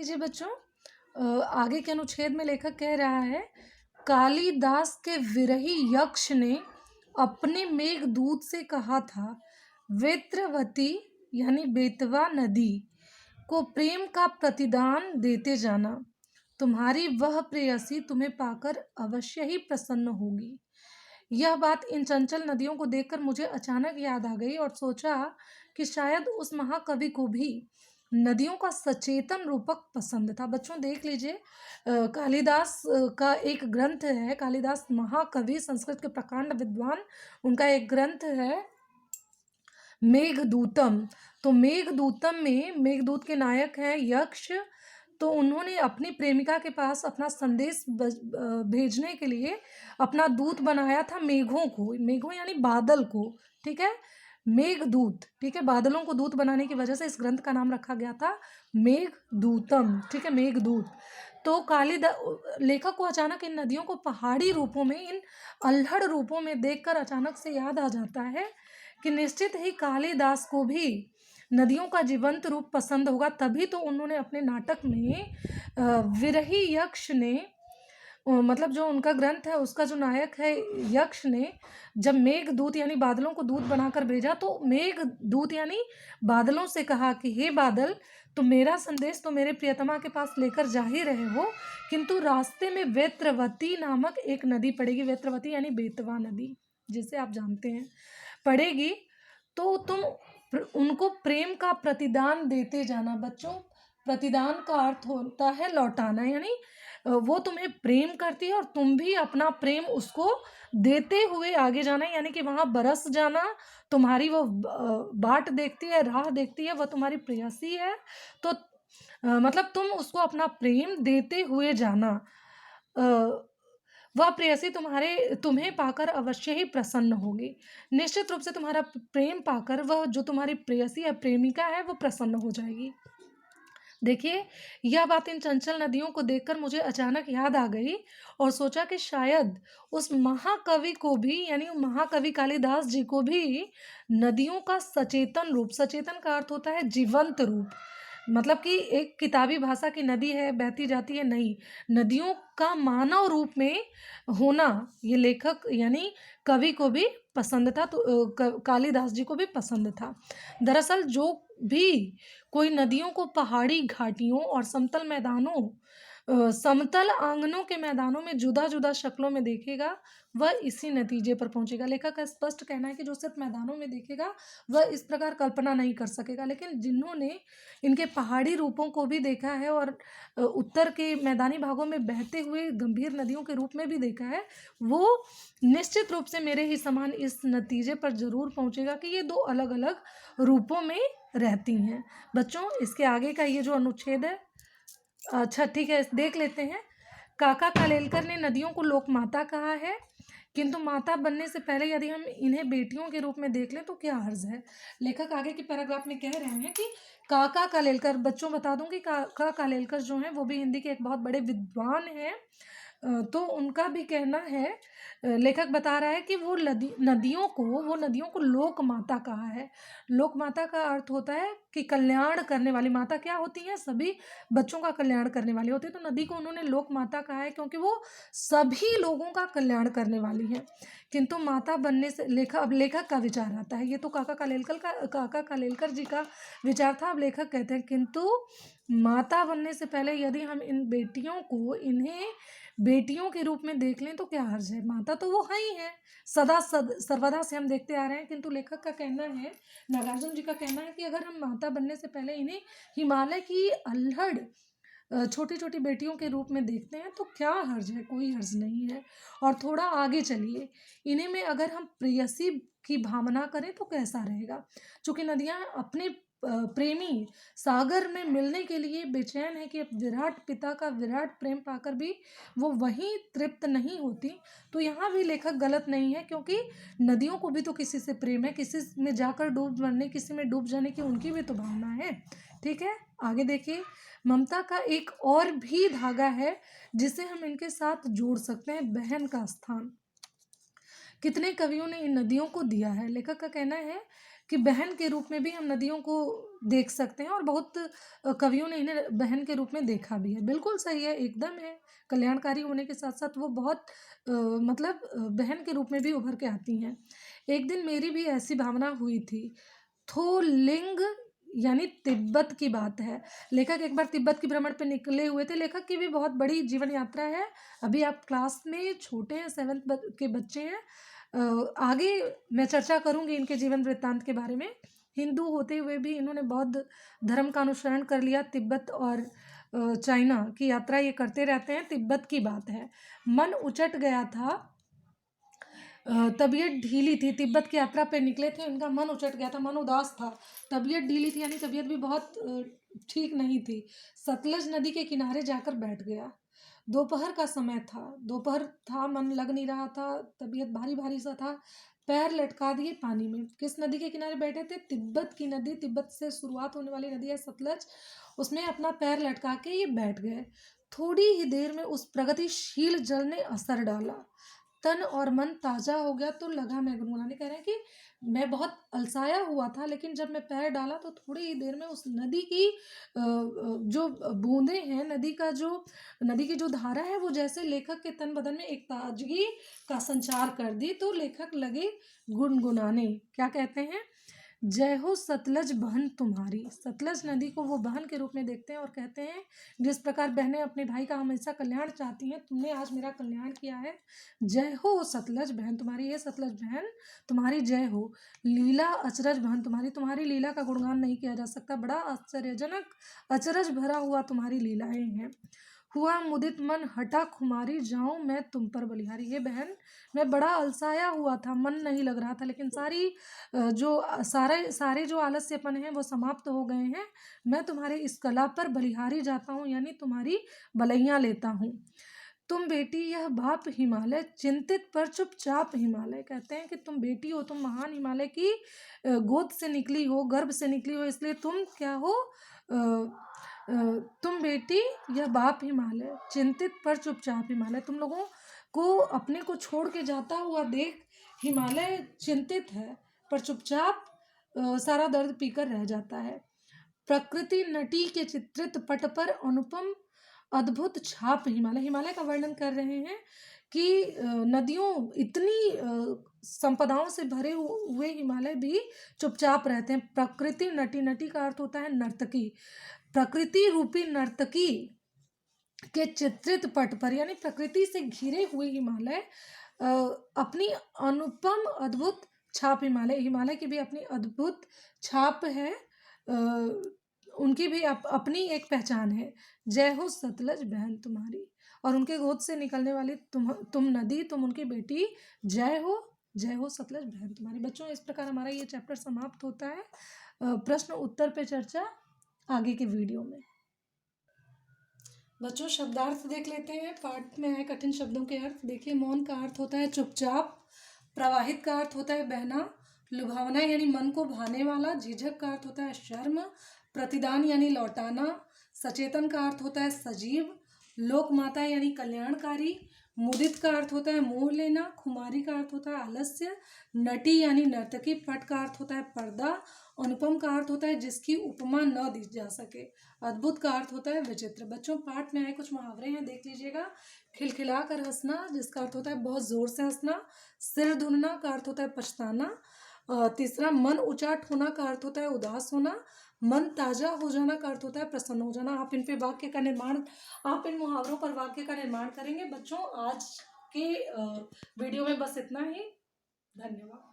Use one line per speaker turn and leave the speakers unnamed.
लीजिए बच्चों, आगे के अनुच्छेद में लेखक कह रहा है, कालिदास के विरही यक्ष ने अपने मेघदूत से कहा था, वेत्रवती यानी बेतवा नदी को प्रेम का प्रतिदान देते जाना, तुम्हारी वह प्रेयसी तुम्हें पाकर अवश्य ही प्रसन्न होगी। यह बात इन चंचल नदियों को देखकर मुझे अचानक याद आ गई और सोचा कि शायद उस महाकवि को भी नदियों का सचेतन रूपक पसंद था। बच्चों देख लीजिए, कालिदास का एक ग्रंथ है, कालिदास महाकवि, संस्कृत के प्रकांड विद्वान, उनका एक ग्रंथ है मेघदूतम। तो मेघदूतम में मेघदूत के नायक हैं यक्ष। तो उन्होंने अपनी प्रेमिका के पास अपना संदेश भेजने के लिए अपना दूत बनाया था मेघों को, मेघों यानी बादल को, ठीक है, मेघदूत, ठीक है, बादलों को दूत बनाने की वजह से इस ग्रंथ का नाम रखा गया था मेघदूतम, ठीक है, मेघदूत। तो कालिदास लेखक को अचानक इन नदियों को पहाड़ी रूपों में, इन अल्हड़ रूपों में देखकर अचानक से याद आ जाता है कि निश्चित ही कालिदास को भी नदियों का जीवंत रूप पसंद होगा, तभी तो उन्होंने अपने नाटक में विरही यक्ष ने, मतलब जो उनका ग्रंथ है उसका जो नायक है यक्ष ने, जब मेघदूत यानी बादलों को दूत बनाकर भेजा तो मेघदूत यानी बादलों से कहा कि हे बादल, तुम मेरा संदेश तो मेरे प्रियतमा के पास लेकर जा ही रहे हो, किंतु रास्ते में वेत्रवती नामक एक नदी पड़ेगी, वेत्रवती यानी बेतवा नदी, जिसे आप जानते हैं, पड़ेगी, तो तुम उनको प्रेम का प्रतिदान देते जाना। बच्चों, प्रतिदान का अर्थ होता है लौटाना, यानी वो तुम्हें प्रेम करती है और तुम भी अपना प्रेम उसको देते हुए आगे जाना, यानी कि वहाँ बरस जाना, तुम्हारी वो बाट देखती है, राह देखती है, वह तुम्हारी प्रेयसी है, तो मतलब तुम उसको अपना प्रेम देते हुए जाना। वह प्रेयसी तुम्हें पाकर अवश्य ही प्रसन्न होगी। निश्चित रूप से तुम्हारा प्रेम पाकर वह जो तुम्हारी प्रेयसी या प्रेमिका है वो प्रसन्न हो जाएगी। देखिए, यह बात इन चंचल नदियों को देखकर मुझे अचानक याद आ गई और सोचा कि शायद उस महाकवि को भी, यानी महाकवि कालिदास जी को भी नदियों का सचेतन रूप, सचेतन का अर्थ होता है जीवंत रूप, मतलब कि एक किताबी भाषा की नदी है, बहती जाती है, नहीं, नदियों का मानव रूप में होना ये लेखक यानी कवि को भी पसंद था, तो कालिदास जी को भी पसंद था। दरअसल जो भी कोई नदियों को पहाड़ी घाटियों और समतल मैदानों, समतल आंगनों के मैदानों में जुदा जुदा शक्लों में देखेगा, वह इसी नतीजे पर पहुंचेगा। लेखक का स्पष्ट कहना है कि जो सिर्फ मैदानों में देखेगा वह इस प्रकार कल्पना नहीं कर सकेगा, लेकिन जिन्होंने इनके पहाड़ी रूपों को भी देखा है और उत्तर के मैदानी भागों में बहते हुए गंभीर नदियों के रूप में भी देखा है, वो निश्चित रूप से मेरे ही समान इस नतीजे पर जरूर पहुंचेगा कि ये दो अलग अलग रूपों में रहती हैं। बच्चों, इसके आगे का ये जो अनुच्छेद है, अच्छा ठीक है, देख लेते हैं। काका कालेलकर ने नदियों को लोक माता कहा है, किंतु माता बनने से पहले यदि हम इन्हें बेटियों के रूप में देख लें तो क्या हर्ज है। लेखक आगे के पैराग्राफ में कह रहे हैं कि काका कालेलकर, बच्चों बता दूं कि काका कालेलकर जो हैं वो भी हिंदी के एक बहुत बड़े विद्वान हैं। तो उनका भी कहना है, लेखक बता रहा है कि वो नदियों को लोक माता कहा है। लोक माता का अर्थ होता है कि कल्याण करने वाली माता। क्या होती है? सभी बच्चों का कल्याण करने वाली होती है। तो नदी को उन्होंने लोक माता कहा है क्योंकि वो सभी लोगों का कल्याण करने वाली है। किंतु माता बनने से लेखक का विचार आता है, ये तो काका कालेलकर जी का विचार था। अब लेखक कहते हैं किंतु माता बनने से पहले यदि हम इन बेटियों को, इन्हें बेटियों के रूप में देख लें तो क्या हर्ज है। माता तो वो है ही है, सर्वदा से हम देखते आ रहे हैं। किंतु लेखक का कहना है, नागार्जुन जी का कहना है कि अगर हम माता बनने से पहले इन्हें हिमालय की अल्हड़ छोटी छोटी बेटियों के रूप में देखते हैं तो क्या हर्ज है, कोई हर्ज नहीं है। और थोड़ा आगे चलिए, इन्हीं में अगर हम प्रेयसी की भावना करें तो कैसा रहेगा। चूंकि नदियां अपने प्रेमी सागर में मिलने के लिए बेचैन है कि अब विराट पिता का विराट प्रेम पाकर भी वो वहीं तृप्त नहीं होती, तो यहाँ भी लेखक गलत नहीं है, क्योंकि नदियों को भी तो किसी से प्रेम है, किसी में जाकर डूब मरने, किसी में डूब जाने की उनकी भी तो भावना है। ठीक है, आगे देखिए, ममता का एक और भी धागा है जिसे हम इनके साथ जोड़ सकते हैं, बहन का स्थान। कितने कवियों ने इन नदियों को दिया है। लेखक का कहना है कि बहन के रूप में भी हम नदियों को देख सकते हैं, और बहुत कवियों ने इन्हें बहन के रूप में देखा भी है। बिल्कुल सही है, एकदम है। कल्याणकारी होने के साथ साथ वो बहुत मतलब बहन के रूप में भी उभर के आती हैं। एक दिन मेरी भी ऐसी भावना हुई थी। थोलिंग यानी तिब्बत की बात है। लेखक एक बार तिब्बत की भ्रमण पे निकले हुए थे। लेखक की भी बहुत बड़ी जीवन यात्रा है। अभी आप क्लास में छोटे हैं, 7th के बच्चे हैं। आगे मैं चर्चा करूंगी इनके जीवन वृत्तांत के बारे में। हिंदू होते हुए भी इन्होंने बौद्ध धर्म का अनुसरण कर लिया। तिब्बत और चाइना की यात्रा ये करते रहते हैं। तिब्बत की बात है। मन उचट गया था, तबीयत ढीली थी। तिब्बत की यात्रा पे निकले थे, उनका मन उचट गया था, मन उदास था। तबीयत ढीली थी यानी तबीयत भी बहुत ठीक नहीं थी। सतलज नदी के किनारे जाकर बैठ गया। दोपहर का समय था, दोपहर था, मन लग नहीं रहा था, तबीयत भारी भारी सा था। पैर लटका दिए पानी में। किस नदी के किनारे बैठे थे? तिब्बत की नदी, तिब्बत से शुरुआत होने वाली नदी है सतलज। उसमें अपना पैर लटका के ये बैठ गए। थोड़ी ही देर में उस प्रगतिशील जल ने असर डाला, तन और मन ताजा हो गया। तो लगा मैं गुनगुनाने, कह रहे हैं कि मैं बहुत अलसाया हुआ था, लेकिन जब मैं पैर डाला तो थोड़ी ही देर में उस नदी की जो बूंदें हैं, नदी की जो धारा है, वो जैसे लेखक के तन बदन में एक ताजगी का संचार कर दी। तो लेखक लगे गुनगुनाने। क्या कहते हैं? जय हो सतलज बहन तुम्हारी। सतलज नदी को वो बहन के रूप में देखते हैं और कहते हैं, जिस प्रकार बहनें अपने भाई का हमेशा कल्याण चाहती हैं, तुमने आज मेरा कल्याण किया है। जय हो सतलज बहन तुम्हारी, ये सतलज बहन तुम्हारी जय हो। लीला अचरज बहन तुम्हारी, तुम्हारी लीला का गुणगान नहीं किया जा सकता। बड़ा आश्चर्यजनक अचरज भरा हुआ तुम्हारी लीलाएं हैं। हुआ मुदित मन हटा खुमारी, जाऊं मैं तुम पर बलिहारी। ये बहन, मैं बड़ा अलसाया हुआ था, मन नहीं लग रहा था, लेकिन सारे जो आलस्यपन है वो समाप्त हो गए हैं। मैं तुम्हारे इस कला पर बलिहारी जाता हूँ, यानी तुम्हारी बलैया लेता हूँ। तुम बेटी यह बाप हिमालय, चिंतित पर चुपचाप हिमालय। कहते हैं कि तुम बेटी हो, तुम महान हिमालय की गोद से निकली हो, गर्भ से निकली हो, इसलिए तुम क्या हो? तुम बेटी यह बाप हिमालय, चिंतित पर चुपचाप हिमालय। तुम लोगों को अपने को छोड़ के जाता हुआ देख हिमालय चिंतित है, पर चुपचाप सारा दर्द पीकर रह जाता है। प्रकृति नटी के चित्रित पट पर अनुपम अद्भुत छाप हिमालय। हिमालय का वर्णन कर रहे हैं कि नदियों इतनी संपदाओं से भरे हुए हिमालय भी चुपचाप रहते हैं। प्रकृति नटी, नटी का अर्थ होता है नर्तकी। प्रकृति रूपी नर्तकी के चित्रित पट पर, यानी प्रकृति से घिरे हुए हिमालय अपनी अनुपम अद्भुत छाप, हिमालय की भी अपनी अद्भुत छाप है। उनकी भी अपनी एक पहचान है। जय हो सतलज बहन तुम्हारी, और उनके गोद से निकलने वाली तुम नदी, तुम उनकी बेटी, जय हो सतलज बहन तुम्हारी। बच्चों, इस प्रकार हमारा ये चैप्टर समाप्त होता है। प्रश्न उत्तर पे चर्चा आगे के वीडियो में। बच्चों, शब्दार्थ देख लेते हैं। पाठ में आए कठिन शब्दों के अर्थ देखिए। मौन का अर्थ होता है चुपचाप। प्रवाहित का अर्थ होता है बहना। लुभावना यानी मन को भाने वाला। झिझक का अर्थ होता है शर्म। प्रतिदान यानी लौटाना। सचेतन का अर्थ होता है सजीव। लोकमाता यानी कल्याणकारी। मुदित का अर्थ होता है मोह लेना। खुमारी का अर्थ होता है आलस्य। नटी यानी नर्तकी। पट का अर्थ होता है पर्दा। अनुपम का अर्थ होता है जिसकी उपमा न दी जा सके। अद्भुत का अर्थ होता है विचित्र। बच्चों, पाठ में आए कुछ मुहावरे हैं, देख लीजिएगा। खिलखिला कर हंसना, जिसका अर्थ होता है बहुत जोर से हंसना। सिर धुनना का अर्थ होता है पछताना। तीसरा, मन उचाट होना का अर्थ होता है उदास होना। मन ताजा हो जाना का अर्थ होता है प्रसन्न हो जाना। आप इन मुहावरों पर वाक्य का निर्माण करेंगे। बच्चों, आज के वीडियो में बस इतना ही। धन्यवाद।